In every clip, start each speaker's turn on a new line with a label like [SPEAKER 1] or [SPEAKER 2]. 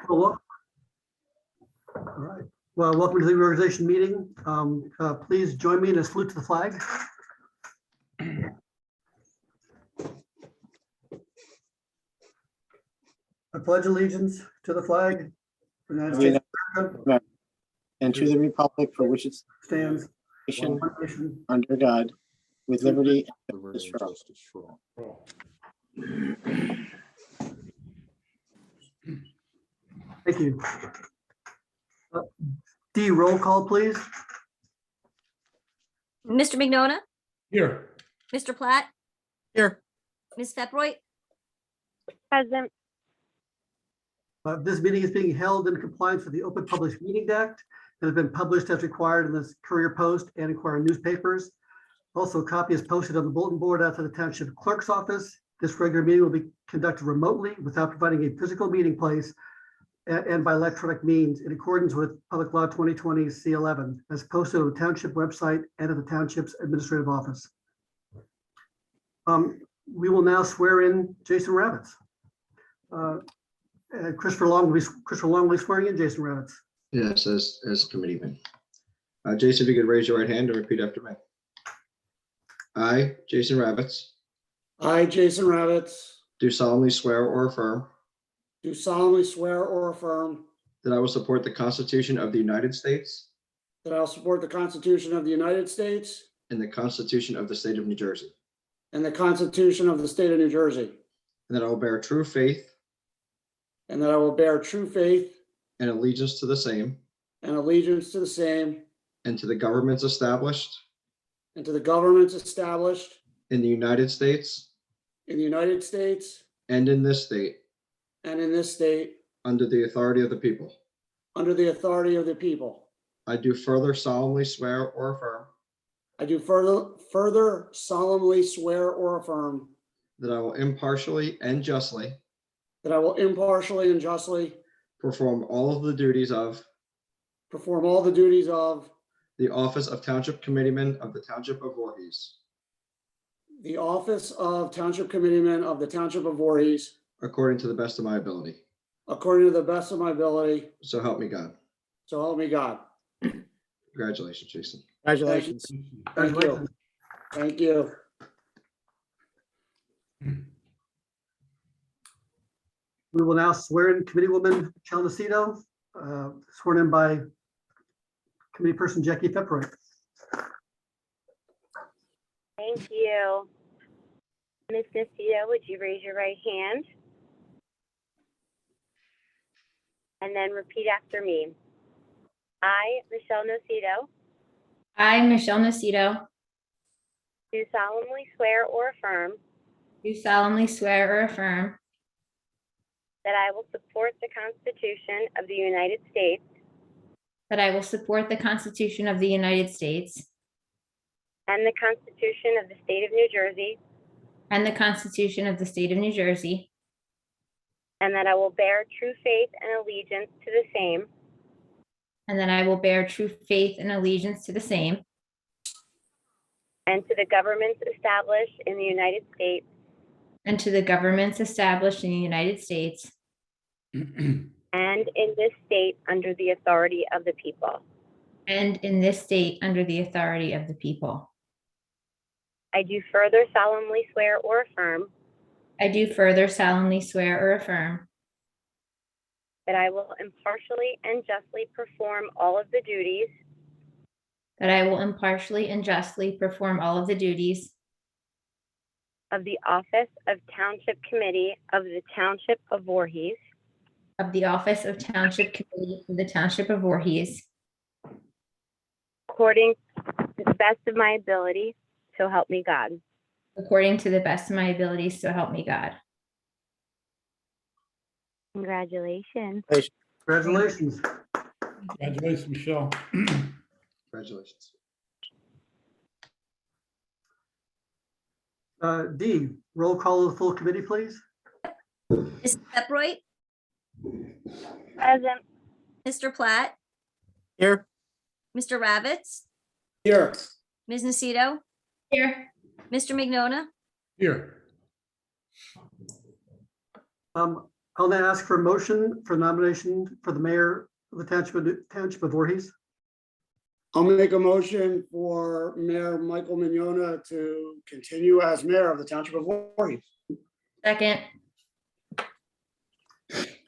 [SPEAKER 1] Well, all right. Well, welcome to the reorganization meeting. Please join me in a salute to the flag. I pledge allegiance to the flag of the United States of America,
[SPEAKER 2] and to the republic for which it
[SPEAKER 1] stands
[SPEAKER 2] stands,
[SPEAKER 1] one nation,
[SPEAKER 2] under God, with liberty and justice for all.
[SPEAKER 1] Thank you. D, roll call, please.
[SPEAKER 3] Mr. McNona,
[SPEAKER 4] Here.
[SPEAKER 3] Mr. Platt,
[SPEAKER 2] Here.
[SPEAKER 3] Ms. Peproy,
[SPEAKER 5] Present.
[SPEAKER 1] This meeting is being held in compliance with the Open Public Meetings Act and has been published as required in the Courier Post and Inquirer newspapers. Also, a copy is posted on the bulletin board outside the Township Clerk's office. This regular meeting will be conducted remotely without providing a physical meeting place and by electronic means in accordance with Public Law 2020 C11 as posted on the Township website and at the Township's administrative office. We will now swear in Jason Ravitz. Christopher Long will be swearing in Jason Ravitz.
[SPEAKER 6] Yes, as committeeman. Jason, if you could raise your right hand and repeat after me. I, Jason Ravitz,
[SPEAKER 4] I, Jason Ravitz,
[SPEAKER 6] do solemnly swear or affirm
[SPEAKER 4] do solemnly swear or affirm
[SPEAKER 6] that I will support the Constitution of the United States
[SPEAKER 4] that I will support the Constitution of the United States
[SPEAKER 6] and the Constitution of the State of New Jersey,
[SPEAKER 4] and the Constitution of the State of New Jersey,
[SPEAKER 6] and that I will bear true faith
[SPEAKER 4] and that I will bear true faith
[SPEAKER 6] and allegiance to the same
[SPEAKER 4] and allegiance to the same
[SPEAKER 6] and to the governments established
[SPEAKER 4] and to the governments established
[SPEAKER 6] in the United States
[SPEAKER 4] in the United States
[SPEAKER 6] and in this state
[SPEAKER 4] and in this state
[SPEAKER 6] under the authority of the people.
[SPEAKER 4] under the authority of the people.
[SPEAKER 6] I do further solemnly swear or affirm
[SPEAKER 4] I do further solemnly swear or affirm
[SPEAKER 6] that I will impartially and justly
[SPEAKER 4] that I will impartially and justly
[SPEAKER 6] perform all of the duties of
[SPEAKER 4] perform all the duties of
[SPEAKER 6] the office of Township Committeeman of the Township of Voorhees,
[SPEAKER 4] the office of Township Committeeman of the Township of Voorhees
[SPEAKER 6] according to the best of my ability.
[SPEAKER 4] according to the best of my ability.
[SPEAKER 6] So help me God.
[SPEAKER 4] So help me God.
[SPEAKER 6] Congratulations, Jason.
[SPEAKER 2] Congratulations.
[SPEAKER 4] Thank you. Thank you.
[SPEAKER 1] We will now swear in Committeewoman Michelle Nacito, sworn in by Committee Person Jackie Peproy.
[SPEAKER 5] Thank you. Ms. Nacito, would you raise your right hand? And then repeat after me. I, Michelle Nacito,
[SPEAKER 7] I, Michelle Nacito,
[SPEAKER 5] do solemnly swear or affirm
[SPEAKER 7] do solemnly swear or affirm
[SPEAKER 5] that I will support the Constitution of the United States
[SPEAKER 7] that I will support the Constitution of the United States
[SPEAKER 5] and the Constitution of the State of New Jersey,
[SPEAKER 7] and the Constitution of the State of New Jersey,
[SPEAKER 5] and that I will bear true faith and allegiance to the same
[SPEAKER 7] and that I will bear true faith and allegiance to the same
[SPEAKER 5] and to the governments established in the United States
[SPEAKER 7] and to the governments established in the United States
[SPEAKER 5] and in this state under the authority of the people.
[SPEAKER 7] and in this state under the authority of the people.
[SPEAKER 5] I do further solemnly swear or affirm
[SPEAKER 7] I do further solemnly swear or affirm
[SPEAKER 5] that I will impartially and justly perform all of the duties
[SPEAKER 7] that I will impartially and justly perform all of the duties
[SPEAKER 5] of the office of Township Committee of the Township of Voorhees
[SPEAKER 7] of the office of Township Committee for the Township of Voorhees
[SPEAKER 5] according to the best of my ability, so help me God.
[SPEAKER 7] according to the best of my abilities, so help me God.
[SPEAKER 5] Congratulations.
[SPEAKER 1] Congratulations.
[SPEAKER 4] Congratulations, Michelle.
[SPEAKER 6] Congratulations.
[SPEAKER 1] D, roll call of the full committee, please.
[SPEAKER 3] Ms. Peproy,
[SPEAKER 5] Present.
[SPEAKER 3] Mr. Platt,
[SPEAKER 2] Here.
[SPEAKER 3] Mr. Ravitz,
[SPEAKER 4] Here.
[SPEAKER 3] Ms. Nacito,
[SPEAKER 7] Here.
[SPEAKER 3] Mr. McNona,
[SPEAKER 4] Here.
[SPEAKER 1] I'll I'll now ask for a motion for nomination for the mayor of the Township of Voorhees.
[SPEAKER 4] I'll make a motion for Mayor Michael Mignona to continue as mayor of the Township of Voorhees.
[SPEAKER 7] Second,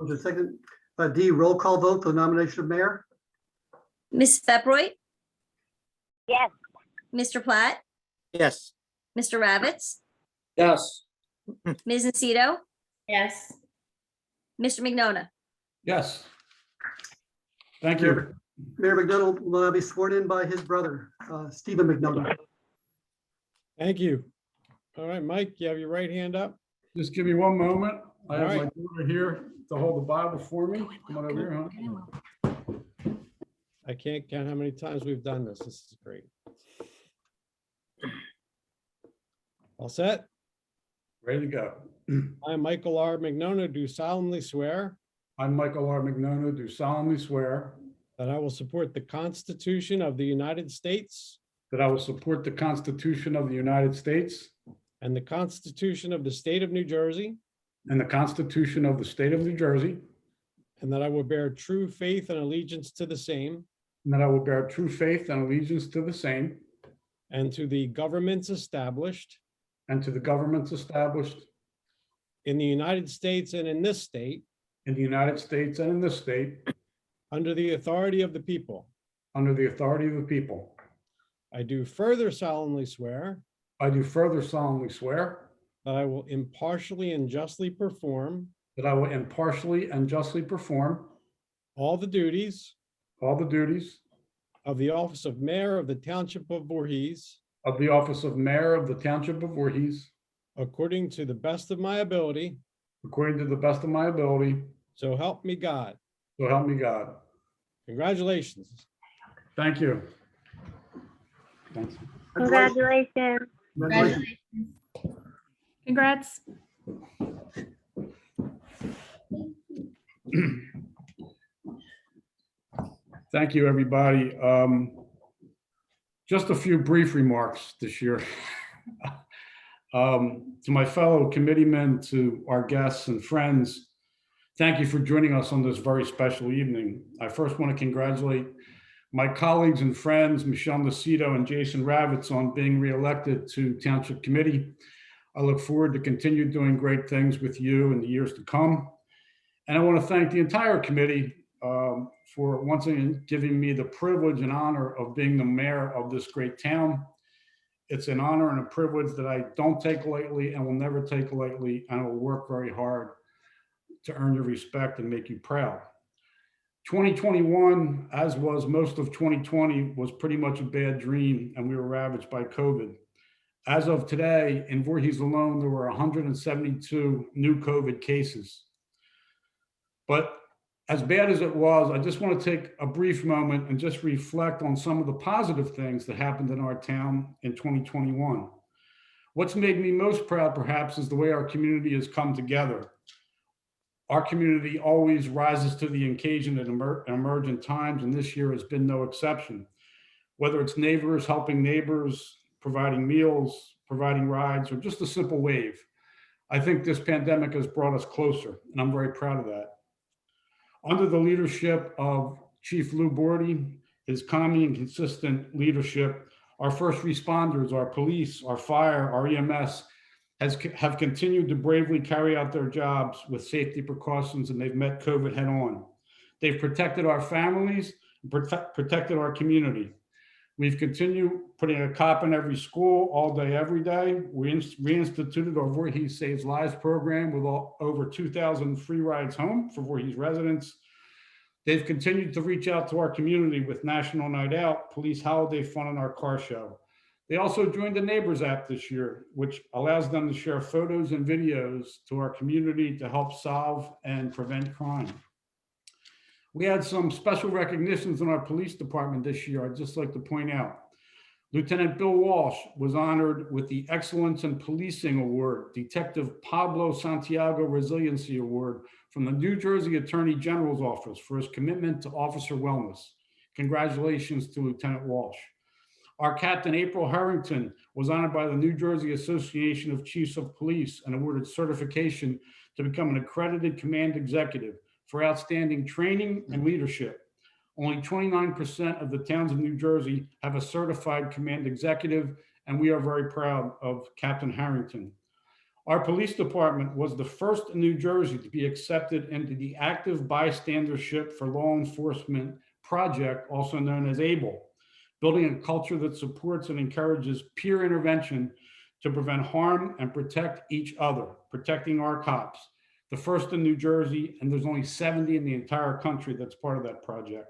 [SPEAKER 1] Motion second. D, roll call vote for the nomination of mayor.
[SPEAKER 3] Ms. Peproy,
[SPEAKER 5] Yes.
[SPEAKER 3] Mr. Platt,
[SPEAKER 2] Yes.
[SPEAKER 3] Mr. Ravitz,
[SPEAKER 4] Yes.
[SPEAKER 3] Ms. Nocito,
[SPEAKER 7] yes.
[SPEAKER 3] Mr. Mignona.
[SPEAKER 4] Yes. Thank you.
[SPEAKER 1] Mayor McDonald will now be sworn in by his brother, Stephen McDonough.
[SPEAKER 8] Thank you. All right, Mike, you have your right hand up.
[SPEAKER 9] Just give me one moment. I have
[SPEAKER 8] All
[SPEAKER 9] my
[SPEAKER 8] right.
[SPEAKER 9] daughter here to hold the Bible for me. Come on over here, huh?
[SPEAKER 8] I can't count how many times we've done this. This is great. All set?
[SPEAKER 9] Ready to go.
[SPEAKER 8] I, Michael R. McNona, do solemnly swear
[SPEAKER 9] I, Michael R. McNona, do solemnly swear
[SPEAKER 8] that I will support the Constitution of the United States
[SPEAKER 9] that I will support the Constitution of the United States
[SPEAKER 8] and the Constitution of the State of New Jersey,
[SPEAKER 9] and the Constitution of the State of New Jersey,
[SPEAKER 8] and that I will bear true faith and allegiance to the same
[SPEAKER 9] and that I will bear true faith and allegiance to the same
[SPEAKER 8] and to the governments established
[SPEAKER 9] and to the governments established
[SPEAKER 8] in the United States and in this state
[SPEAKER 9] in the United States and in this state
[SPEAKER 8] under the authority of the people.
[SPEAKER 9] under the authority of the people.
[SPEAKER 8] I do further solemnly swear
[SPEAKER 9] I do further solemnly swear
[SPEAKER 8] that I will impartially and justly perform
[SPEAKER 9] that I will impartially and justly perform
[SPEAKER 8] all the duties
[SPEAKER 9] all the duties
[SPEAKER 8] of the office of mayor of the Township of Voorhees
[SPEAKER 9] of the office of mayor of the Township of Voorhees
[SPEAKER 8] according to the best of my ability,
[SPEAKER 9] according to the best of my ability,
[SPEAKER 8] so help me God.
[SPEAKER 9] so help me God.
[SPEAKER 8] Congratulations.
[SPEAKER 9] Thank you. Thanks.
[SPEAKER 5] Congratulations.
[SPEAKER 1] Congratulations.
[SPEAKER 10] Congrats.
[SPEAKER 9] Thank you, everybody. Just a few brief remarks this year. To my fellow committeemen, to our guests and friends, thank you for joining us on this very special evening. I first want to congratulate my colleagues and friends, Michelle Nocito and Jason Ravitz, on being reelected to Township Committee. I look forward to continue doing great things with you in the years to come. And I want to thank the entire committee for once again giving me the privilege and honor of being the mayor of this great town. It's an honor and a privilege that I don't take lightly and will never take lightly, and I will work very hard to earn your respect and make you proud. 2021, as was most of 2020, was pretty much a bad dream, and we were ravaged by COVID. As of today, in Voorhees alone, there were 172 new COVID cases. But as bad as it was, I just want to take a brief moment and just reflect on some of the positive things that happened in our town in 2021. What's made me most proud, perhaps, is the way our community has come together. Our community always rises to the occasion at emergent times, and this year has been no exception. Whether it's neighbors helping neighbors, providing meals, providing rides, or just a simple wave, I think this pandemic has brought us closer, and I'm very proud of that. Under the leadership of Chief Lou Bordy, his calming and consistent leadership, our first responders, our police, our fire, our EMS have continued to bravely carry out their jobs with safety precautions, and they've met COVID head on. They've protected our families, protected our community. We've continued putting a cop in every school all day, every day. We reinstituted our Voorhees Saves Lives program with over 2,000 free rides home for Voorhees residents. They've continued to reach out to our community with National Night Out, Police Holiday Fun, and our car show. They also joined the Neighbors app this year, which allows them to share photos and videos to our community to help solve and prevent crime. We had some special recognitions in our police department this year. I'd just like to point out, Lieutenant Bill Walsh was honored with the Excellence in Policing Award, Detective Pablo Santiago Resiliency Award from the New Jersey Attorney General's Office for his commitment to officer wellness. Congratulations to Lieutenant Walsh. Our Captain April Harrington was honored by the New Jersey Association of Chiefs of Police and awarded certification to become an accredited command executive for outstanding training and leadership. Only 29% of the towns in New Jersey have a certified command executive, and we are very proud of Captain Harrington. Our police department was the first in New Jersey to be accepted into the Active Bystandership for Law Enforcement project, also known as ABLE, building a culture that supports and encourages peer intervention to prevent harm and protect each other, protecting our cops. The first in New Jersey, and there's only 70 in the entire country that's part of that project.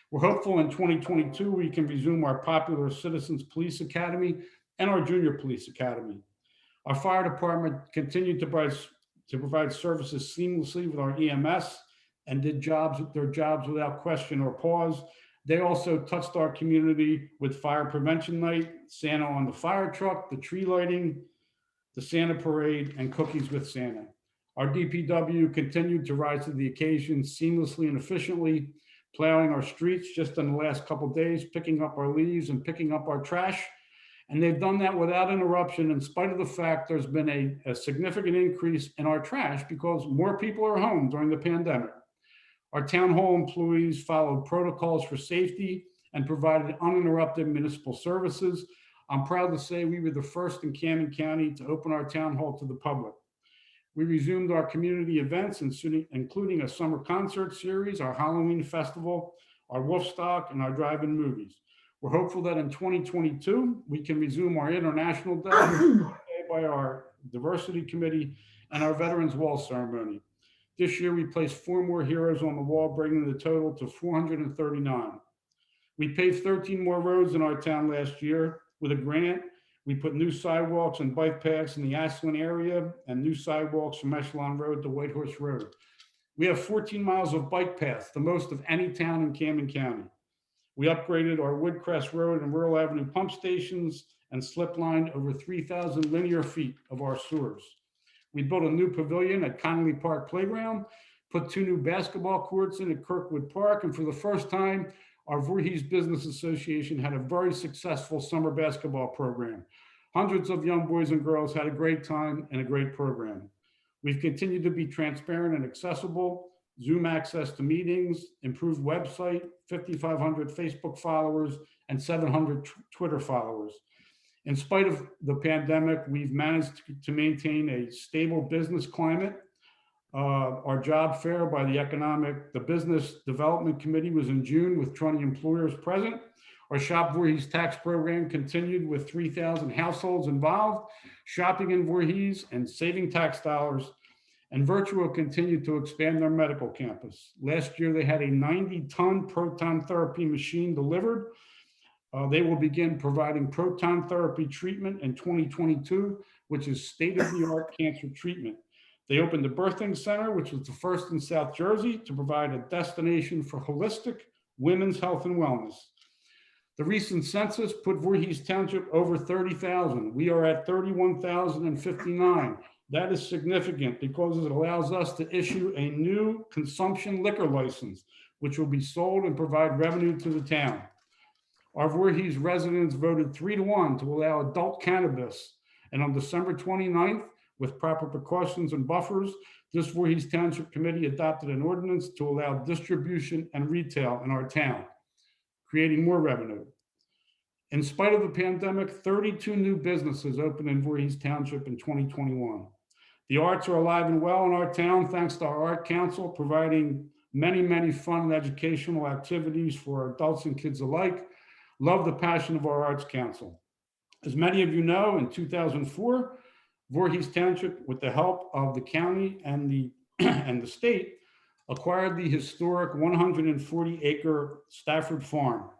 [SPEAKER 9] We're hopeful in 2022 we can resume our popular Citizens Police Academy and our Junior Police Academy. Our fire department continued to provide services seamlessly with our EMS and did their jobs without question or pause. They also touched our community with Fire Prevention Night, Santa on the fire truck, the tree lighting, the Santa parade, and cookies with Santa. Our DPW continued to rise to the occasion seamlessly and efficiently, plowing our streets just in the last couple of days, picking up our leaves and picking up our trash. And they've done that without interruption, in spite of the fact there's been a significant increase in our trash because more people are home during the pandemic. Our town hall employees followed protocols for safety and provided uninterrupted municipal services. I'm proud to say we were the first in Camden County to open our town hall to the public. We resumed our community events, including a summer concert series, our Halloween festival, our Wolfstock, and our drive-in movies. We're hopeful that in 2022, we can resume our International Day by our Diversity Committee and our Veterans Wall ceremony. This year, we placed 4 more heroes on the wall, bringing the total to 439. We paved 13 more roads in our town last year with a grant. We put new sidewalks and bike paths in the Ashland area and new sidewalks from Echelon Road to Whitehorse Road. We have 14 miles of bike paths, the most of any town in Camden County. We upgraded our Woodcrest Road and Rural Avenue pump stations and slip lined over 3,000 linear feet of our sewers. We built a new pavilion at Connolly Park Playground, put 2 new basketball courts in at Kirkwood Park, and for the first time, our Voorhees Business Association had a very successful summer basketball program. Hundreds of young boys and girls had a great time and a great program. We've continued to be transparent and accessible, Zoom access to meetings, improved website, 5,500 Facebook followers, and 700 Twitter followers. In spite of the pandemic, we've managed to maintain a stable business climate. Our job fair by the Business Development Committee was in June with 20 employers present. Our Shop Voorhees tax program continued with 3,000 households involved, shopping in Voorhees and saving tax dollars. And Virtual continued to expand their medical campus. Last year, they had a 90-ton proton therapy machine delivered. They will begin providing proton therapy treatment in 2022, which is state-of-the-art cancer treatment. They opened the birthing center, which was the first in South Jersey to provide a destination for holistic women's health and wellness. The recent census put Voorhees Township over 30,000. We are at 31,059. That is significant because it allows us to issue a new consumption liquor license, which will be sold and provide revenue to the town. Our Voorhees residents voted 3-1 to allow adult cannabis. And on December 29th, with proper precautions and buffers, this Voorhees Township Committee adopted an ordinance to allow distribution and retail in our town, creating more revenue. In spite of the pandemic, 32 new businesses opened in Voorhees Township in 2021. The arts are alive and well in our town, thanks to our Art Council, providing many, many fun and educational activities for adults and kids alike. Love the passion of our Arts Council. As many of you know, in 2004, Voorhees Township, with the help of the county and the state, acquired the historic 140-acre Stafford Farm.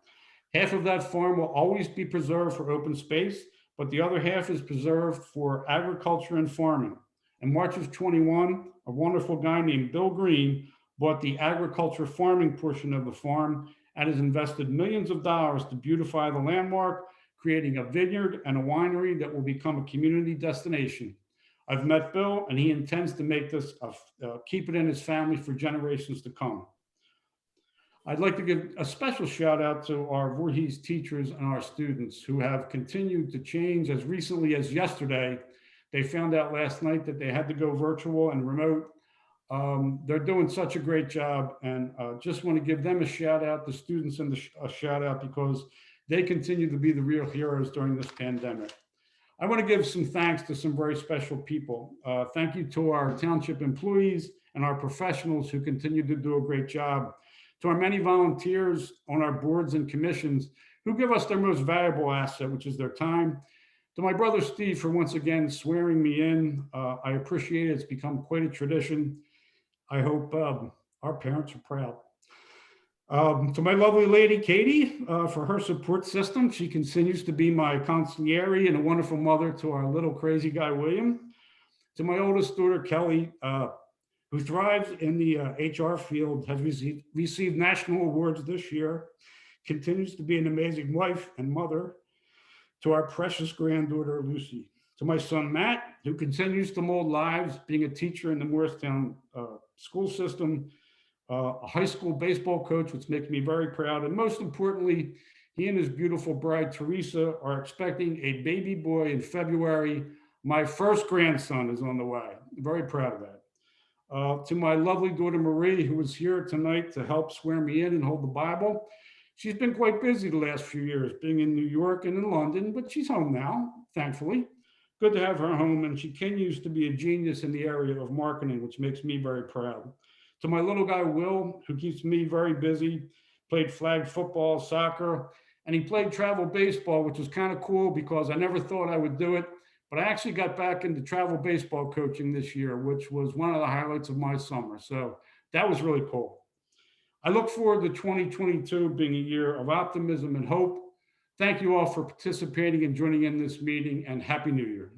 [SPEAKER 9] Half of that farm will always be preserved for open space, but the other half is preserved for agriculture and farming. In March of 21, a wonderful guy named Bill Green bought the agriculture farming portion of the farm and has invested millions of dollars to beautify the landmark, creating a vineyard and a winery that will become a community destination. I've met Bill, and he intends to make this, keep it in his family for generations to come. I'd like to give a special shout out to our Voorhees teachers and our students who have continued to change. As recently as yesterday, They found out last night that they had to go virtual and remote. They're doing such a great job, and just want to give them a shout out, the students, and a shout out because they continue to be the real heroes during this pandemic. I want to give some thanks to some very special people. Thank you to our township employees and our professionals who continue to do a great job. To our many volunteers on our boards and commissions who give us their most valuable asset, which is their time. To my brother Steve for once again swearing me in. I appreciate it. It's become quite a tradition. I hope our parents are proud. To my lovely lady, Katie, for her support system. She continues to be my consigliere and a wonderful mother to our little crazy guy, William. To my oldest daughter, Kelly, who thrives in the HR field, has received national awards this year, continues to be an amazing wife and mother. To our precious granddaughter, Lucy. To my son, Matt, who continues to mold lives, being a teacher in the Morristown school system, a high school baseball coach, which makes me very proud. And most importantly, he and his beautiful bride, Teresa, are expecting a baby boy in February. My first grandson is on the way. Very proud of that. To my lovely daughter, Marie, who is here tonight to help swear me in and hold the Bible. She's been quite busy the last few years, being in New York and in London, but she's home now, thankfully. Good to have her home, and she continues to be a genius in the area of marketing, which makes me very proud. To my little guy, Will, who keeps me very busy, played flag football, soccer, and he played travel baseball, which was kind of cool because I never thought I would do it, but I actually got back into travel baseball coaching this year, which was one of the highlights of my summer. So that was really cool. I look forward to 2022 being a year of optimism and hope. Thank you all for participating and joining in this meeting, and Happy New Year.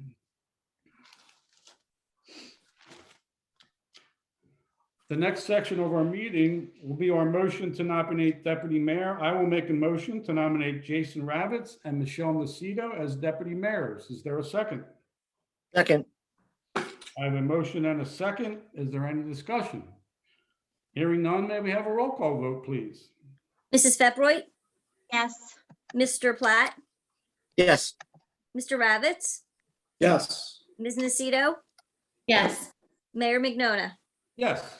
[SPEAKER 9] The next section of our meeting will be our motion to nominate Deputy Mayor. I will make a motion to nominate Jason Ravitz and Michelle Nacito as Deputy Mayors. Is there a second?
[SPEAKER 2] Second.
[SPEAKER 9] I have a motion and a second. Is there any discussion? Hearing none, may we have a roll call vote, please?
[SPEAKER 3] Mrs. Peproy,
[SPEAKER 10] Yes.
[SPEAKER 3] Mr. Platt,
[SPEAKER 2] Yes.
[SPEAKER 3] Mr. Ravitz,
[SPEAKER 4] Yes.
[SPEAKER 3] Ms. Nacito,
[SPEAKER 7] Yes.
[SPEAKER 3] Mayor Mignona.
[SPEAKER 9] Yes.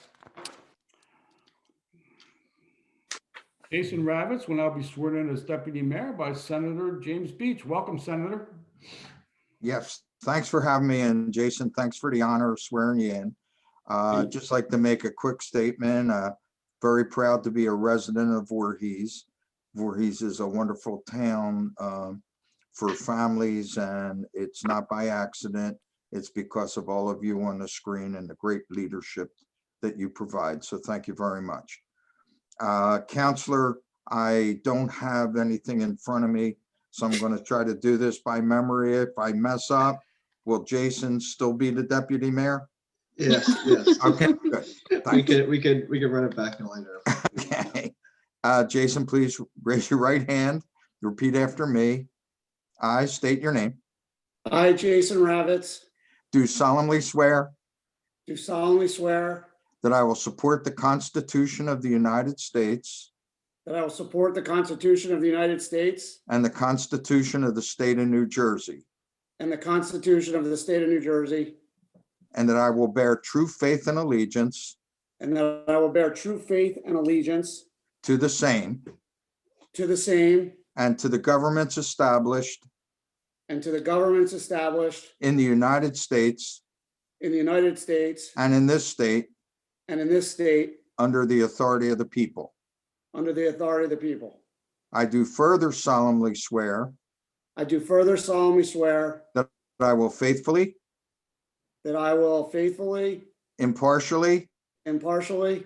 [SPEAKER 9] Jason Ravitz will now be sworn in as Deputy Mayor by Senator James Beach. Welcome, Senator.
[SPEAKER 11] Yes, thanks for having me in, Jason. Thanks for the honor of swearing you in. Just like to make a quick statement. Very proud to be a resident of Voorhees. Voorhees is a wonderful town for families, and it's not by accident. It's because of all of you on the screen and the great leadership that you provide. So thank you very much. Counselor, I don't have anything in front of me, so I'm going to try to do this by memory. If I mess up, will Jason still be the deputy mayor?
[SPEAKER 6] Yes, yes.
[SPEAKER 11] Okay, good.
[SPEAKER 6] We could run it back and later.
[SPEAKER 11] Okay. Jason, please raise your right hand. Repeat after me. I state your name.
[SPEAKER 4] I, Jason Ravitz,
[SPEAKER 11] Do solemnly swear
[SPEAKER 4] do solemnly swear
[SPEAKER 11] that I will support the Constitution of the United States
[SPEAKER 4] that I will support the Constitution of the United States
[SPEAKER 11] and the Constitution of the State of New Jersey,
[SPEAKER 4] and the Constitution of the State of New Jersey,
[SPEAKER 11] and that I will bear true faith and allegiance
[SPEAKER 4] and that I will bear true faith and allegiance
[SPEAKER 11] to the same
[SPEAKER 4] to the same
[SPEAKER 11] and to the governments established
[SPEAKER 4] and to the governments established
[SPEAKER 11] in the United States
[SPEAKER 4] in the United States
[SPEAKER 11] and in this state
[SPEAKER 4] and in this state
[SPEAKER 11] under the authority of the people.
[SPEAKER 4] under the authority of the people.
[SPEAKER 11] I do further solemnly swear
[SPEAKER 4] I do further solemnly swear
[SPEAKER 11] that I will faithfully,
[SPEAKER 4] that I will faithfully,
[SPEAKER 11] impartially,
[SPEAKER 4] impartially,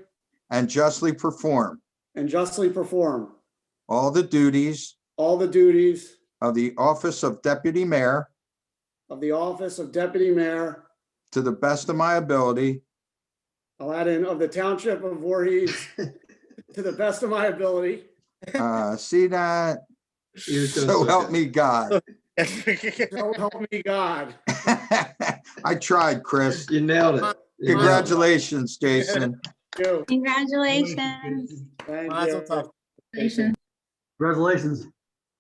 [SPEAKER 11] and justly perform
[SPEAKER 4] and justly perform
[SPEAKER 11] all the duties
[SPEAKER 4] all the duties
[SPEAKER 11] of the office of Deputy Mayor
[SPEAKER 4] of the office of Deputy Mayor,
[SPEAKER 11] to the best of my ability,
[SPEAKER 4] I'll add in, of the Township of Voorhees, to the best of my ability.
[SPEAKER 11] see that?
[SPEAKER 6] He was doing
[SPEAKER 11] So help
[SPEAKER 6] good.
[SPEAKER 11] me God.
[SPEAKER 4] So help me God.
[SPEAKER 11] I tried, Chris.
[SPEAKER 6] You nailed it. You nailed it.
[SPEAKER 11] Congratulations, Jason.
[SPEAKER 4] Thank you.
[SPEAKER 10] Congratulations.
[SPEAKER 4] Thank
[SPEAKER 2] Well, that's
[SPEAKER 4] you.
[SPEAKER 2] so tough.
[SPEAKER 7] Congratulations.
[SPEAKER 1] Congratulations.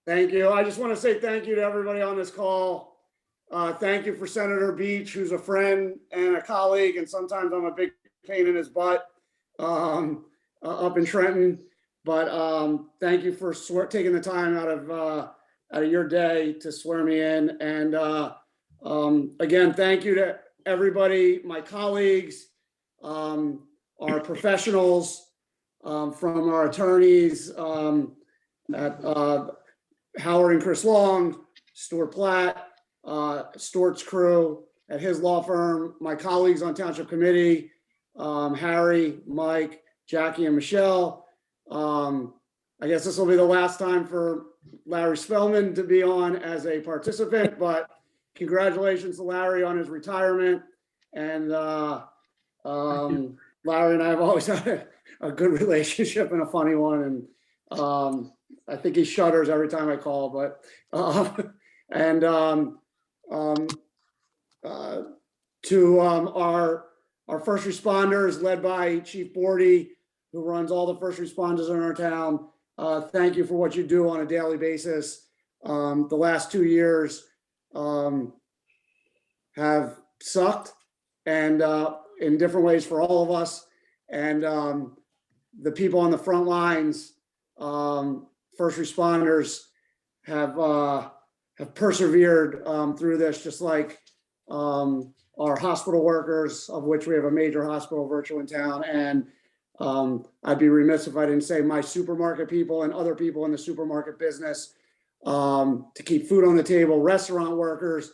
[SPEAKER 4] Thank you. I just want to say thank you to everybody on this call. Thank you for Senator Beach, who's a friend and a colleague, and sometimes I'm a big pain in his butt up in Trenton. But thank you for taking the time out of your day to swear me in. And again, thank you to everybody, my colleagues, our professionals, from our attorneys at Howard and Chris Long, Stuart Platt, Stuart's crew at his law firm, my colleagues on Township Committee, Harry, Mike, Jackie, and Michelle. I guess this will be the last time for Larry Spellman to be on as a participant, but congratulations to Larry on his retirement. And Larry and I have always had a good relationship and a funny one. And I think he shudders every time I call, but to our first responders led by Chief Bordy, who runs all the first responders in our town. Thank you for what you do on a daily basis. The last 2 years have sucked, and in different ways for all of us. And the people on the front lines, first responders, have persevered through this, just like our hospital workers, of which we have a major hospital virtual in town. And I'd be remiss if I didn't say my supermarket people and other people in the supermarket business to keep food on the table, restaurant workers,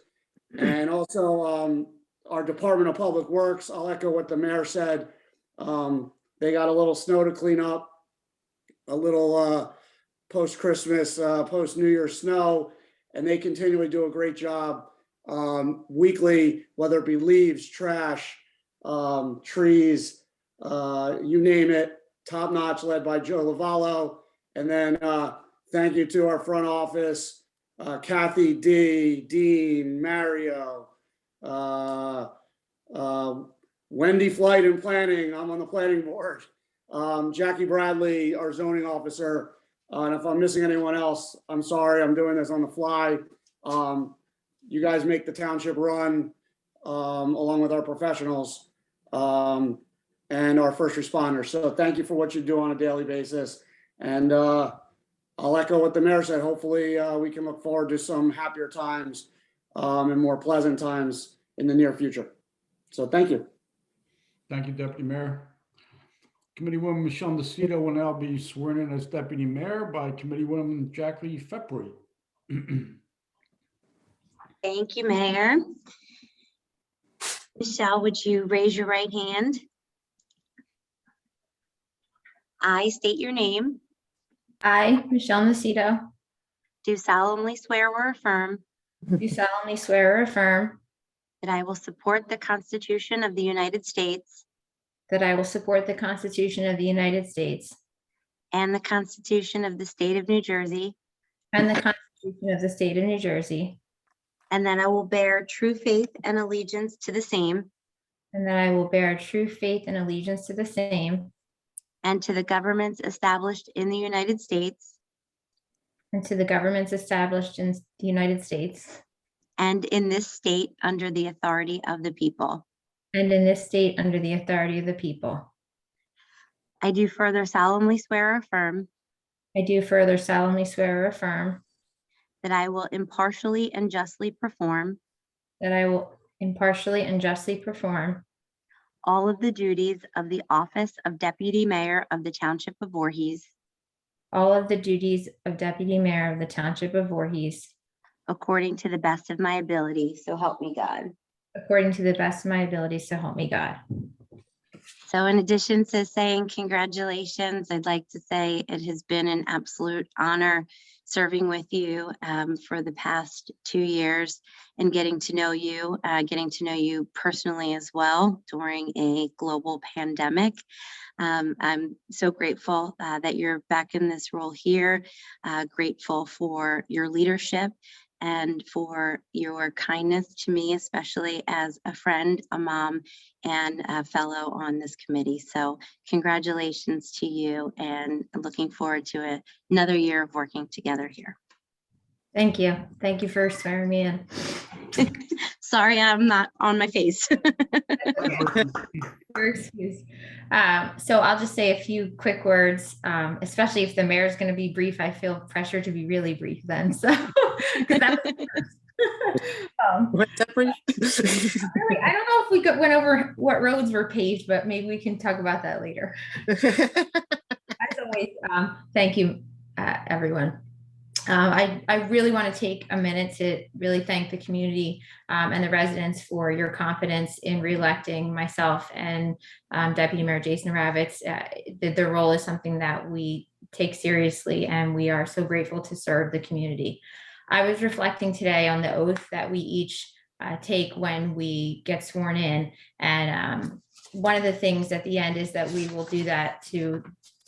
[SPEAKER 4] and also our Department of Public Works. I'll echo what the mayor said. They got a little snow to clean up, a little post-Christmas, post-New Year's snow, and they continually do a great job weekly, whether it be leaves, trash, trees, you name it, top notch, led by Joe Lavallo. And then thank you to our front office, Kathy D, Dean, Mario, Wendy Flight and Planning. I'm on the planning board. Jackie Bradley, our zoning officer. And if I'm missing anyone else, I'm sorry, I'm doing this on the fly. You guys make the township run along with our professionals and our first responders. So thank you for what you do on a daily basis. And I'll echo what the mayor said. Hopefully we can look forward to some happier times and more pleasant times in the near future. So thank you.
[SPEAKER 9] Thank you, Deputy Mayor. Committeewoman Michelle Nocito will now be sworn in as Deputy Mayor by Committeewoman Jackie Fepri.
[SPEAKER 10] Thank you, Mayor. Michelle, would you raise your right hand? I state your name,
[SPEAKER 7] I, Michelle Nocito,
[SPEAKER 10] do solemnly swear or affirm
[SPEAKER 7] do solemnly swear or affirm
[SPEAKER 10] that I will support the Constitution of the United States
[SPEAKER 7] that I will support the Constitution of the United States
[SPEAKER 10] and the Constitution of the State of New Jersey,
[SPEAKER 7] and the Constitution of the State of New Jersey,
[SPEAKER 10] and that I will bear true faith and allegiance to the same
[SPEAKER 7] and that I will bear true faith and allegiance to the same
[SPEAKER 10] and to the governments established in the United States
[SPEAKER 7] and to the governments established in the United States
[SPEAKER 10] and in this state under the authority of the people.
[SPEAKER 7] and in this state under the authority of the people.
[SPEAKER 10] I do further solemnly swear or affirm
[SPEAKER 7] I do further solemnly swear or affirm
[SPEAKER 10] that I will impartially and justly perform
[SPEAKER 7] that I will impartially and justly perform
[SPEAKER 10] all of the duties of the office of Deputy Mayor of the Township of Voorhees
[SPEAKER 7] all of the duties of Deputy Mayor of the Township of Voorhees
[SPEAKER 10] according to the best of my ability. So help me God.
[SPEAKER 7] according to the best of my abilities, so help me God.
[SPEAKER 10] So in addition to saying congratulations, I'd like to say it has been an absolute honor serving with you for the past 2 years and getting to know you personally as well during a global pandemic. I'm so grateful that you're back in this role here, grateful for your leadership and for your kindness to me, especially as a friend, a mom, and a fellow on this committee. So congratulations to you, and I'm looking forward to another year of working together here.
[SPEAKER 7] Thank you. Thank you for swearing me in.
[SPEAKER 10] Sorry, I'm not on my face.
[SPEAKER 7] You're excused. So I'll just say a few quick words, especially if the mayor is going to be brief. I feel pressure to be really brief then. So, 'cause that was the first. Really, I don't know if we went over what roads were paved, but maybe we can talk about that later. As always, thank you, everyone. I really want to take a minute to really thank the community and the residents for your confidence in reelecting myself and Deputy Mayor Jason Ravitz. Their role is something that we take seriously, and we are so grateful to serve the community. I was reflecting today on the oath that we each take when we get sworn in, and one of the things at the end is that we will do that to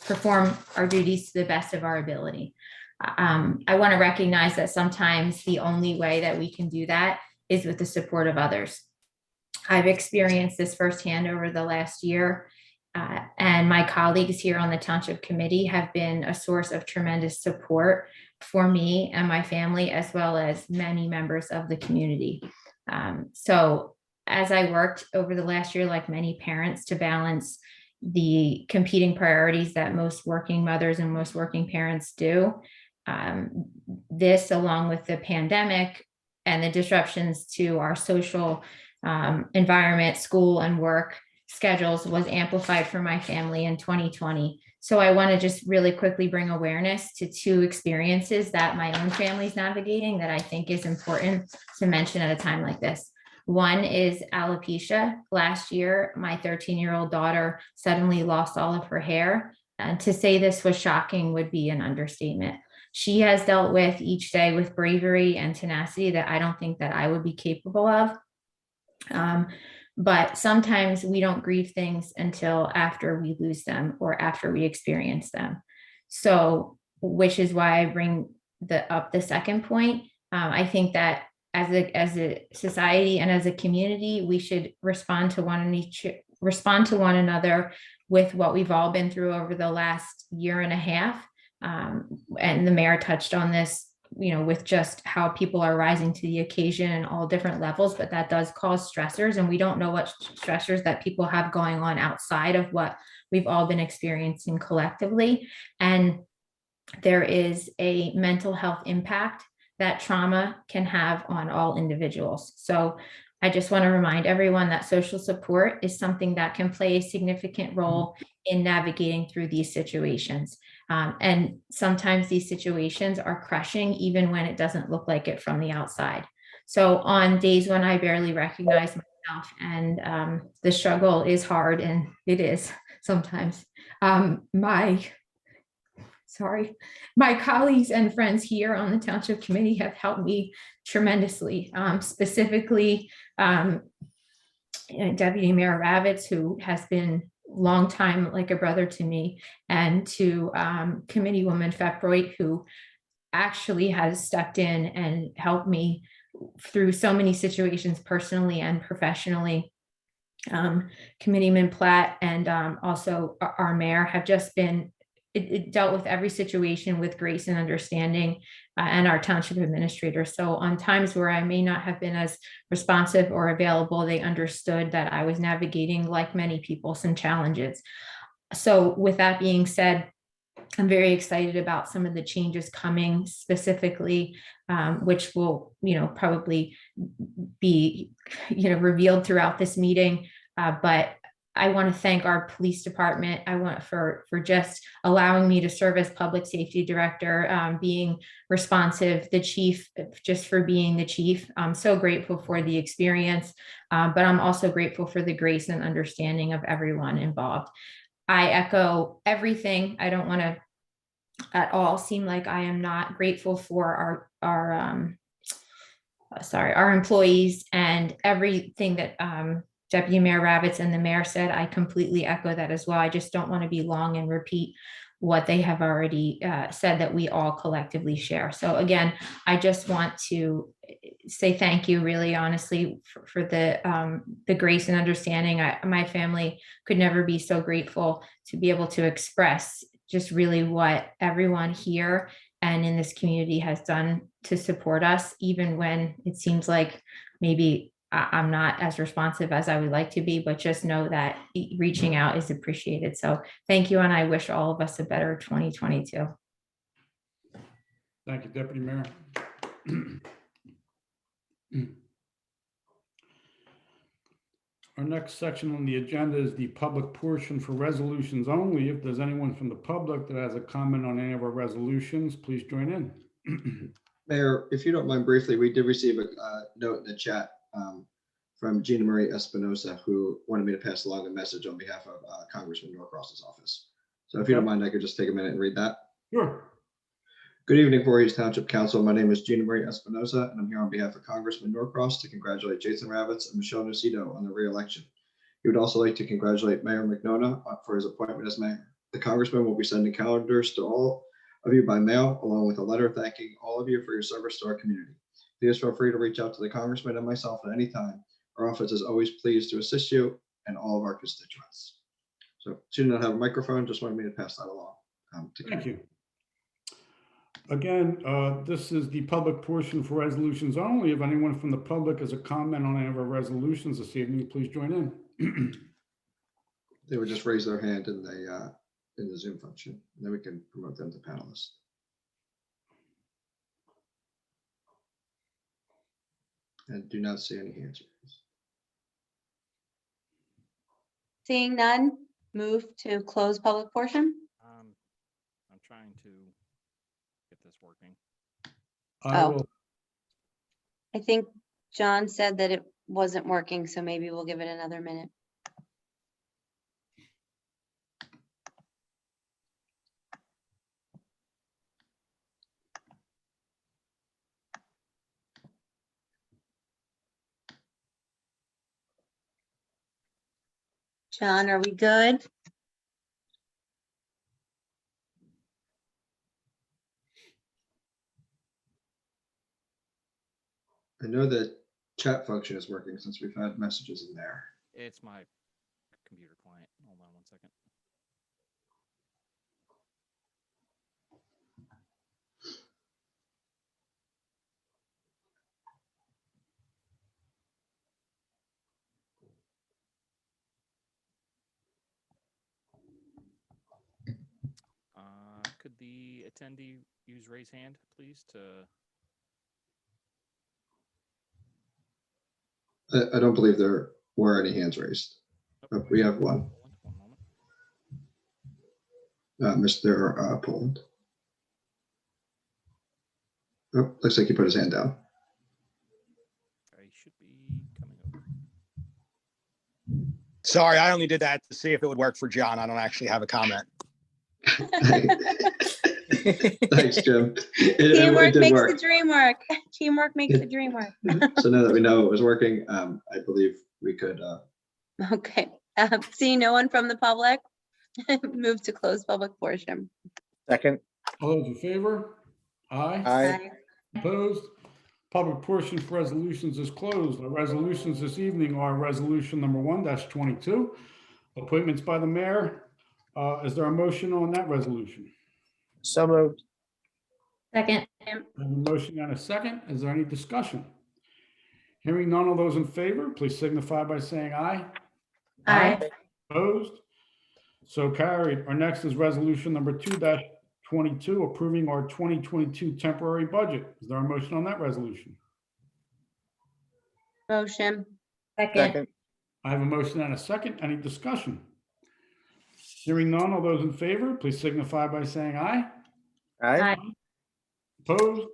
[SPEAKER 7] perform our duties to the best of our ability. I want to recognize that sometimes the only way that we can do that is with the support of others. I've experienced this firsthand over the last year, and my colleagues here on the Township Committee have been a source of tremendous support for me and my family, as well as many members of the community. So as I worked over the last year, like many parents, to balance the competing priorities that most working mothers and most working parents do, this, along with the pandemic and the disruptions to our social environment, school and work schedules, was amplified for my family in 2020. So I want to just really quickly bring awareness to two experiences that my own family's navigating that I think is important to mention at a time like this. One is alopecia. Last year, my 13-year-old daughter suddenly lost all of her hair. And to say this was shocking would be an understatement. She has dealt with each day with bravery and tenacity that I don't think that I would be capable of. But sometimes we don't grieve things until after we lose them or after we experience them. So, which is why I bring up the second point. I think that as a society and as a community, we should respond to one another with what we've all been through over the last year and a half. And the mayor touched on this, with just how people are rising to the occasion and all different levels, but that does cause stressors, and we don't know what stressors that people have going on outside of what we've all been experiencing collectively. And there is a mental health impact that trauma can have on all individuals. So I just want to remind everyone that social support is something that can play a significant role in navigating through these situations. And sometimes these situations are crushing, even when it doesn't look like it from the outside. So on days when I barely recognize myself and the struggle is hard, and it is sometimes, my colleagues and friends here on the Township Committee have helped me tremendously, specifically Deputy Mayor Ravitz, who has been long time like a brother to me, and to Committeewoman Fepbroit, who actually has stepped in and helped me through so many situations personally and professionally. Committeeman Platt and also our mayor have just been, it dealt with every situation with grace and understanding, and our township administrator. So on times where I may not have been as responsive or available, they understood that I was navigating, like many people, some challenges. So with that being said, I'm very excited about some of the changes coming, specifically, which will, probably be, revealed throughout this meeting. But I want to thank our police department. I want for just allowing me to serve as public safety director, being responsive, the chief, just for being the chief. I'm so grateful for the experience, but I'm also grateful for the grace and understanding of everyone involved. I echo everything. I don't want to at all seem like I am not grateful for our employees and everything that Deputy Mayor Ravitz and the mayor said. I completely echo that as well. I just don't want to be long and repeat what they have already said that we all collectively share. So again, I just want to say thank you, really honestly, for the grace and understanding. My family could never be so grateful to be able to express just really what everyone here and in this community has done to support us, even when it seems like maybe I'm not as responsive as I would like to be, but just know that reaching out is appreciated. So thank you, and I wish all of us a better 2022.
[SPEAKER 9] Thank you, Deputy Mayor. Our next section on the agenda is the public portion for resolutions only. If there's anyone from the public that has a comment on any of our resolutions, please join in.
[SPEAKER 6] Mayor, if you don't mind briefly, we did receive a note in the chat from Gina Marie Espinosa, who wanted me to pass along a message on behalf of Congressman Norcross's office. So if you don't mind, I could just take a minute and read that.
[SPEAKER 9] Sure.
[SPEAKER 6] Good evening, Voorhees Township Council. My name is Gina Marie Espinosa, and I'm here on behalf of Congressman Norcross to congratulate Jason Ravitz and Michelle Nocido on the re-election. He would also like to congratulate Mayor McNona for his appointment as mayor. The Congressman will be sending calendars to all of you by mail, along with a letter thanking all of you for your service to our community. Please feel free to reach out to the Congressman and myself at any time. Our office is always pleased to assist you and all of our constituents. So she did not have a microphone, just wanted me to pass that along.
[SPEAKER 9] Thank you. Again, this is the public portion for resolutions only. If anyone from the public has a comment on any of our resolutions this evening, please join in.
[SPEAKER 6] They would just raise their hand in the Zoom function, and then we can promote them to panelists. And do not see any hands raised.
[SPEAKER 10] Seeing none, move to close public portion.
[SPEAKER 12] I'm trying to get this working.
[SPEAKER 10] I think John said that it wasn't working, so maybe we'll give it another minute. John, are we good?
[SPEAKER 6] I know that chat function is working since we've had messages in there.
[SPEAKER 12] It's my computer client. Hold on one second. Could the attendee use raise hand, please, to...
[SPEAKER 6] I don't believe there were any hands raised, but we have one.
[SPEAKER 12] One moment.
[SPEAKER 6] Mr. Poland. Oh, looks like he put his hand down.
[SPEAKER 12] He should be coming over.
[SPEAKER 13] Sorry, I only did that to see if it would work for John. I don't actually have a comment.
[SPEAKER 6] Thanks, Jim.
[SPEAKER 10] Teamwork
[SPEAKER 6] did
[SPEAKER 10] makes
[SPEAKER 6] work.
[SPEAKER 10] the dream work. Teamwork makes the dream work.
[SPEAKER 6] So now that we know it was working, I believe we could.
[SPEAKER 10] Okay. Seeing no one from the public, move to close public portion.
[SPEAKER 13] Second.
[SPEAKER 9] All those in favor? Aye.
[SPEAKER 13] Aye.
[SPEAKER 9] Opposed? Public portion for resolutions is closed. The resolutions this evening are resolution number 1-22, appointments by the mayor. Is there a motion on that resolution?
[SPEAKER 13] So moved.
[SPEAKER 7] Second.
[SPEAKER 9] I have a motion and a second. Is there any discussion? Hearing none of those in favor, please signify by saying aye.
[SPEAKER 7] Aye.
[SPEAKER 9] Opposed? So carried. Our next is resolution number 2-22, approving our 2022 temporary budget. Is there a motion on that resolution?
[SPEAKER 10] Motion.
[SPEAKER 7] Second.
[SPEAKER 9] I have a motion and a second. Any discussion? Hearing none, all those in favor, please signify by saying aye.
[SPEAKER 13] Aye.
[SPEAKER 9] Opposed?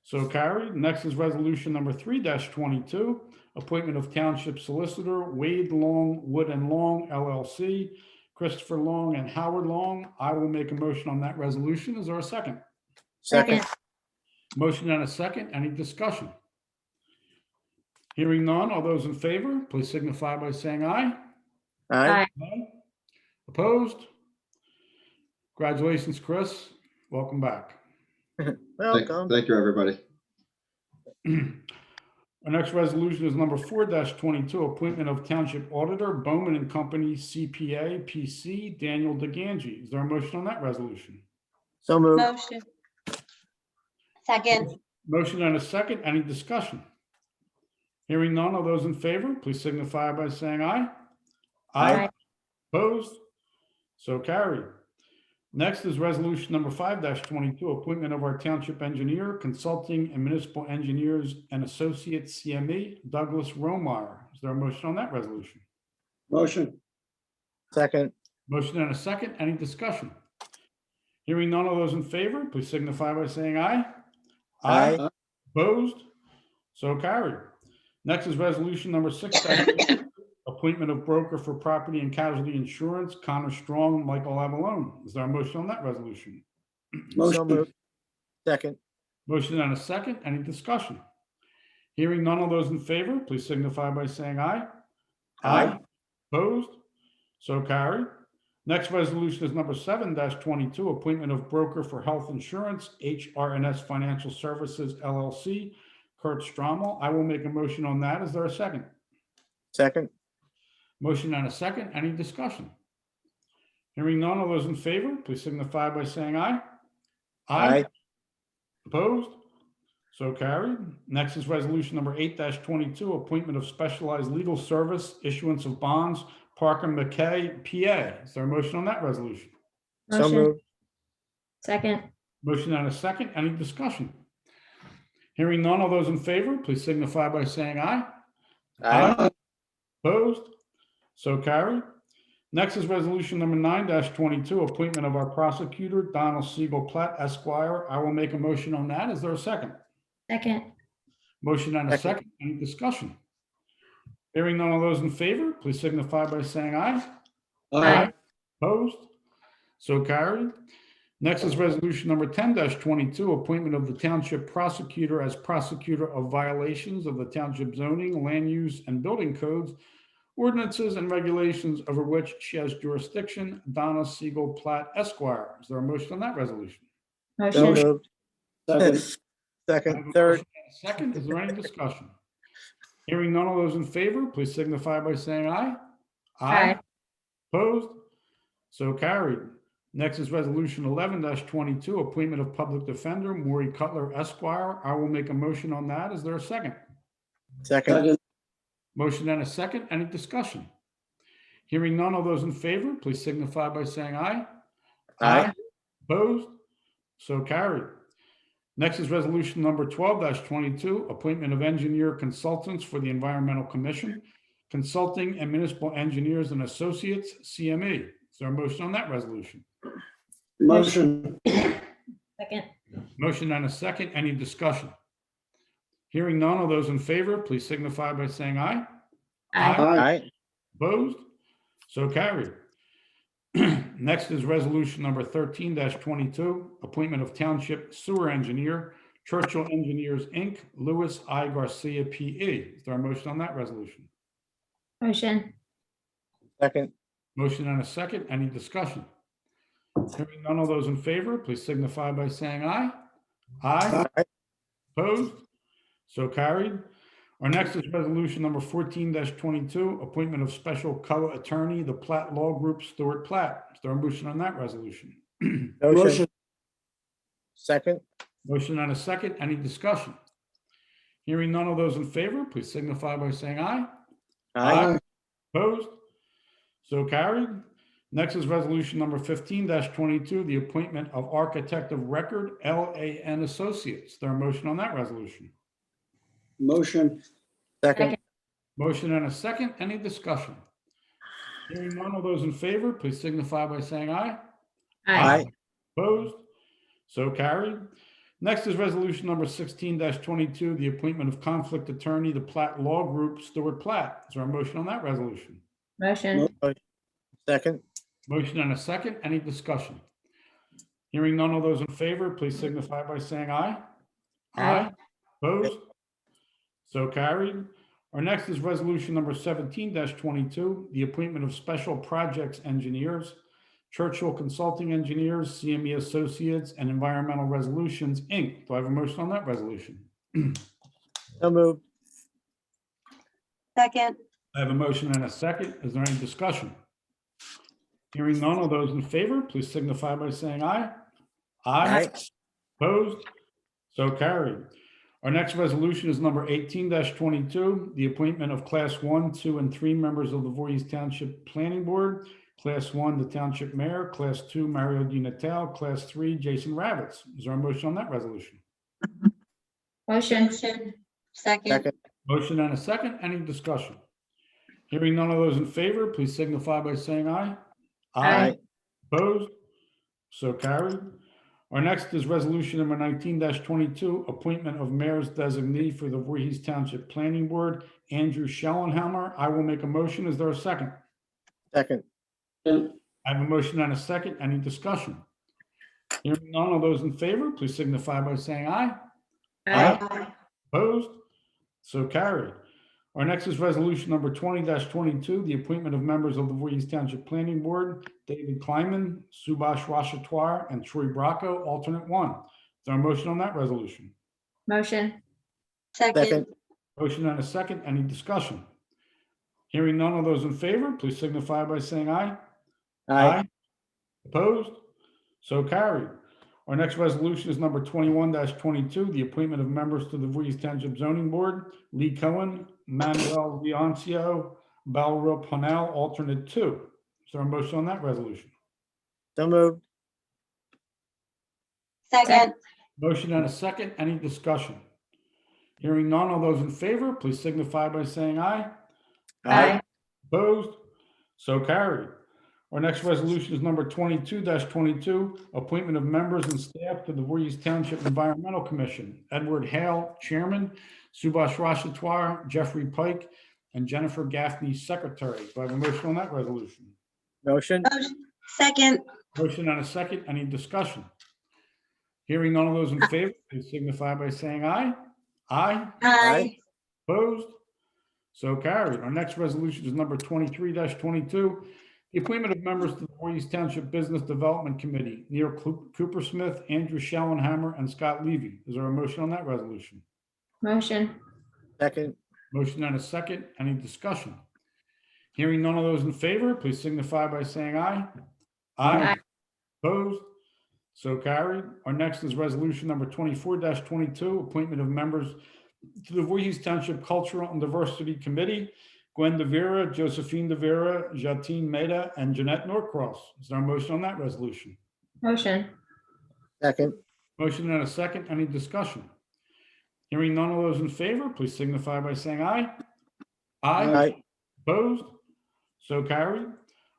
[SPEAKER 9] So carried. Next is resolution number 3-22, appointment of Township Solicitor Wade Long, Wood and Long LLC, Christopher Long and Howard Long. I will make a motion on that resolution. Is there a second?
[SPEAKER 13] Second.
[SPEAKER 9] Motion and a second. Any discussion? Hearing none, all those in favor, please signify by saying aye.
[SPEAKER 13] Aye.
[SPEAKER 9] Aye. Opposed? Congratulations, Chris. Welcome back.
[SPEAKER 13] Welcome.
[SPEAKER 6] Thank you, everybody.
[SPEAKER 9] Our next resolution is number 4-22, appointment of Township Auditor Bowman and Company CPA PC Daniel DeGangi. Is there a motion on that resolution?
[SPEAKER 13] So moved.
[SPEAKER 10] Motion. Second.
[SPEAKER 9] Motion and a second. Any discussion? Hearing none. All those in favor, please signify by saying aye.
[SPEAKER 7] Aye.
[SPEAKER 9] Opposed? So carried. Next is resolution number 5-22, appointment of our township engineer, consulting and municipal engineers and associates CME, Douglas Romeyer. Is there a motion on that resolution?
[SPEAKER 4] Motion.
[SPEAKER 2] second,
[SPEAKER 9] Motion and a second. Any discussion? Hearing none. All those in favor, please signify by saying aye.
[SPEAKER 2] Aye.
[SPEAKER 9] Opposed? So carried. Next is resolution number 6, appointment of broker for property and casualty insurance, Connor Strong, Michael Avalone. Is there a motion on that resolution?
[SPEAKER 2] so
[SPEAKER 4] Motion.
[SPEAKER 2] moved. Second,
[SPEAKER 9] Motion and a second. Any discussion? Hearing none. Of those in favor, please signify by saying aye.
[SPEAKER 4] Aye.
[SPEAKER 9] Opposed? So carried. Next resolution is number 7-22, appointment of broker for health insurance, HRNS Financial Services LLC, Kurt Strommel. I will make a motion on that. Is there a second?
[SPEAKER 2] second,
[SPEAKER 9] Motion and a second. Any discussion? Hearing none. Of those in favor, please signify by saying aye.
[SPEAKER 2] Aye.
[SPEAKER 9] Opposed? So carried. Next is resolution number 8-22, appointment of specialized legal service, issuance of bonds, Parker McKay, PA. Is there a motion on that resolution?
[SPEAKER 2] so
[SPEAKER 7] Motion.
[SPEAKER 2] moved.
[SPEAKER 7] Second.
[SPEAKER 9] Motion and a second. Any discussion? Hearing none. Of those in favor, please signify by saying aye.
[SPEAKER 2] Aye.
[SPEAKER 9] Opposed? So carried. Next is resolution number 9-22, appointment of our prosecutor, Donald Siegel Platt, Esquire. I will make a motion on that. Is there a second?
[SPEAKER 7] Second.
[SPEAKER 9] Motion and a
[SPEAKER 2] Second.
[SPEAKER 9] second. Any discussion? Hearing none. Of those in favor, please signify by saying aye.
[SPEAKER 7] Aye.
[SPEAKER 9] Opposed? So carried. Next is resolution number 10-22, appointment of the township prosecutor as prosecutor of violations of the township zoning, land use, and building codes, ordinances, and regulations over which she has jurisdiction, Donna Siegel Platt, Esquire. Is there a motion on that resolution?
[SPEAKER 2] So
[SPEAKER 7] Motion.
[SPEAKER 2] moved.
[SPEAKER 4] Second.
[SPEAKER 9] I have
[SPEAKER 2] Second,
[SPEAKER 9] a
[SPEAKER 2] third,
[SPEAKER 9] motion and a second. Is there any discussion? Hearing none. Of those in favor, please signify by saying aye.
[SPEAKER 7] Aye.
[SPEAKER 9] Opposed? So carried. Next is resolution 11-22, appointment of public defender, Maury Cutler, Esquire. I will make a motion on that. Is there a second?
[SPEAKER 2] second,
[SPEAKER 4] Second.
[SPEAKER 9] Motion and a second. Any discussion? Hearing none. Of those in favor, please signify by saying aye.
[SPEAKER 2] Aye.
[SPEAKER 9] Opposed? So carried. Next is resolution number 12-22, appointment of engineer consultants for the Environmental Commission, consulting and municipal engineers and associates, CME. Is there a motion on that resolution?
[SPEAKER 4] Motion.
[SPEAKER 7] Second.
[SPEAKER 9] Motion and a second. Any discussion? Hearing none. Of those in favor, please signify by saying aye.
[SPEAKER 7] Aye.
[SPEAKER 2] aye,
[SPEAKER 9] Opposed? So carried. Next is resolution number 13-22, appointment of township sewer engineer, Churchill Engineers, Inc., Louis I. Garcia, P.E. Is there a motion on that resolution?
[SPEAKER 7] Motion.
[SPEAKER 2] second,
[SPEAKER 9] Motion and a second. Any discussion? Hearing none. Of those in favor, please signify by saying aye. Aye.
[SPEAKER 2] Aye.
[SPEAKER 9] Opposed? So carried. Our next is resolution number 14-22, appointment of special color attorney, the Platt Law Group, Stuart Platt. Is there a motion on that resolution?
[SPEAKER 2] motion, second,
[SPEAKER 9] Motion and a second. Any discussion? Hearing none. Of those in favor, please signify by saying aye.
[SPEAKER 2] aye,
[SPEAKER 9] Opposed? So carried. Next is resolution number 15-22, the appointment of architect of record, LAN Associates. Is there a motion on that resolution?
[SPEAKER 4] Motion.
[SPEAKER 2] second,
[SPEAKER 9] Motion and a second. Any discussion? Hearing none. Of those in favor, please signify by saying aye.
[SPEAKER 2] aye,
[SPEAKER 9] Opposed? So carried. Next is resolution number 16-22, the appointment of conflict attorney, the Platt Law Group, Stuart Platt. Is there a motion on that resolution?
[SPEAKER 7] Motion.
[SPEAKER 2] second,
[SPEAKER 9] Motion and a second. Any discussion? Hearing none. Of those in favor, please signify by saying aye.
[SPEAKER 7] Aye.
[SPEAKER 9] Opposed? So carried. Our next is resolution number 17-22, the appointment of special projects engineers, Churchill Consulting Engineers, CME Associates, and Environmental Resolutions, Inc. Do I have a motion on that resolution?
[SPEAKER 2] so moved.
[SPEAKER 10] Second.
[SPEAKER 9] I have a motion and a second. Is there any discussion? Hearing none. Of those in favor, please signify by saying aye.
[SPEAKER 2] Aye.
[SPEAKER 9] Opposed? So carried. Our next resolution is number 18-22, the appointment of Class 1, 2, and 3 members of the Voorhees Township Planning Board. Class 1, the Township Mayor. Class 2, Mario Di Natale. Class 3, Jason Ravitz. Is there a motion on that resolution?
[SPEAKER 7] Motion.
[SPEAKER 10] Second.
[SPEAKER 2] Second.
[SPEAKER 9] Motion and a second. Any discussion? Hearing none of those in favor, please signify by saying aye.
[SPEAKER 7] Aye.
[SPEAKER 9] Opposed? So carried. Our next is resolution number 19-22, appointment of mayor's designee for the Voorhees Township Planning Board, Andrew Schellenhammer. I will make a motion. Is there a second?
[SPEAKER 2] Second.
[SPEAKER 9] I have a motion and a second. Any discussion? Hearing none of those in favor, please signify by saying aye.
[SPEAKER 7] Aye.
[SPEAKER 9] Opposed? So carried. Our next is resolution number 20-22, the appointment of members of the Voorhees Township Planning Board, David Kleiman, Subash Rashatoir, and Troy Bracco, alternate 1. Is there a motion on that resolution?
[SPEAKER 7] Motion.
[SPEAKER 10] Second.
[SPEAKER 9] Motion and a second. Any discussion? Hearing none of those in favor, please signify by saying aye.
[SPEAKER 2] Aye.
[SPEAKER 9] Opposed? So carried. Our next resolution is number 21-22, the appointment of members to the Voorhees Township Zoning Board, Lee Cohen, Manuel Leoncio, Balro Ponel, alternate 2. Is there a motion on that resolution?
[SPEAKER 2] So moved.
[SPEAKER 10] Second.
[SPEAKER 9] Motion and a second. Any discussion? Hearing none, all those in favor, please signify by saying aye.
[SPEAKER 7] Aye.
[SPEAKER 9] Opposed? So carried. Our next resolution is number 22-22, appointment of members and staff to the Voorhees Township Environmental Commission. Edward Hale, Chairman, Subash Rashatoir, Jeffrey Pike, and Jennifer Gaffney, Secretary. Do I have a motion on that resolution?
[SPEAKER 2] Motion.
[SPEAKER 10] Second.
[SPEAKER 9] Motion and a second. Any discussion? Hearing none of those in favor, please signify by saying aye. Aye.
[SPEAKER 10] Aye.
[SPEAKER 9] Opposed? So carried. Our next resolution is number 23-22, the appointment of members to the Voorhees Township Business Development Committee, Neil Coopersmith, Andrew Schellenhammer, and Scott Levy. Is there a motion on that resolution?
[SPEAKER 7] Motion.
[SPEAKER 2] Second.
[SPEAKER 9] Motion and a second. Any discussion? Hearing none of those in favor, please signify by saying aye.
[SPEAKER 7] Aye.
[SPEAKER 9] Opposed? So carried. Our next is resolution number 24-22, appointment of members to the Voorhees Township Cultural and Diversity Committee, Gwen DeVera, Josephine DeVera, Jatine Meda, and Jeanette Norcross. Is there a motion on that resolution?
[SPEAKER 7] Motion.
[SPEAKER 2] Second.
[SPEAKER 9] Motion and a second. Any discussion? Hearing none of those in favor, please signify by saying aye.
[SPEAKER 2] Aye.
[SPEAKER 9] Opposed? So carried.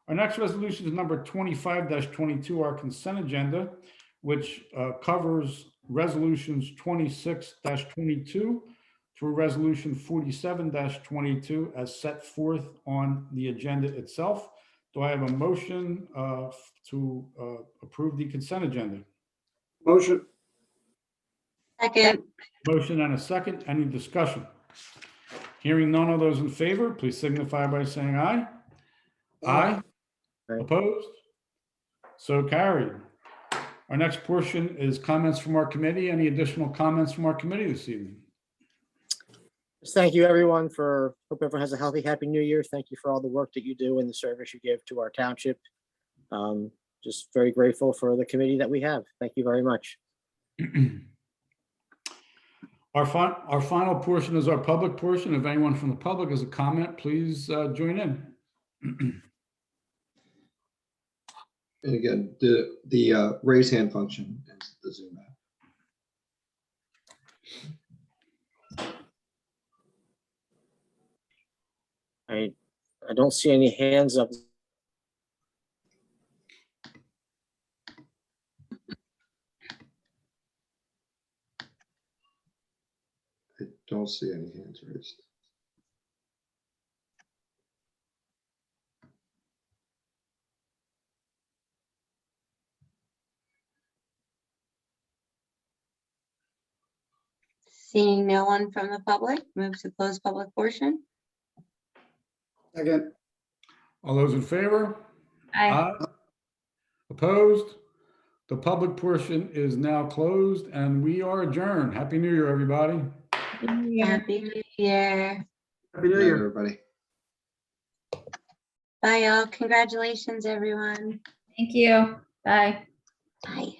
[SPEAKER 9] Our next resolution is number 25-22, our consent agenda, which covers resolutions 26-22 through resolution 47-22 as set forth on the agenda itself. Do I have a motion to approve the consent agenda?
[SPEAKER 4] Motion.
[SPEAKER 10] Second.
[SPEAKER 9] Motion and a second. Any discussion? Hearing none of those in favor, please signify by saying aye. Aye.
[SPEAKER 2] Aye.
[SPEAKER 9] Opposed? So carried. Our next portion is comments from our committee. Any additional comments from our committee this evening?
[SPEAKER 2] Just thank you, everyone, hope everyone has a healthy, happy new year. Thank you for all the work that you do and the service you give to our township. Just very grateful for the committee that we have. Thank you very much.
[SPEAKER 9] Our final portion is our public portion. If anyone from the public has a comment, please join in.
[SPEAKER 6] And again, the raise hand function is the Zoom app.
[SPEAKER 2] I don't see any hands up.
[SPEAKER 6] I don't see any hands raised.
[SPEAKER 10] Seeing no one from the public, move to close public portion.
[SPEAKER 4] Second.
[SPEAKER 9] All those in favor?
[SPEAKER 7] Aye.
[SPEAKER 9] Opposed? The public portion is now closed and we are adjourned. Happy New Year, everybody.
[SPEAKER 10] Happy New Year.
[SPEAKER 1] Happy New
[SPEAKER 6] Good night,
[SPEAKER 1] Year.
[SPEAKER 6] everybody.
[SPEAKER 10] Bye, all. Congratulations, everyone.
[SPEAKER 7] Thank you. Bye.
[SPEAKER 10] Bye.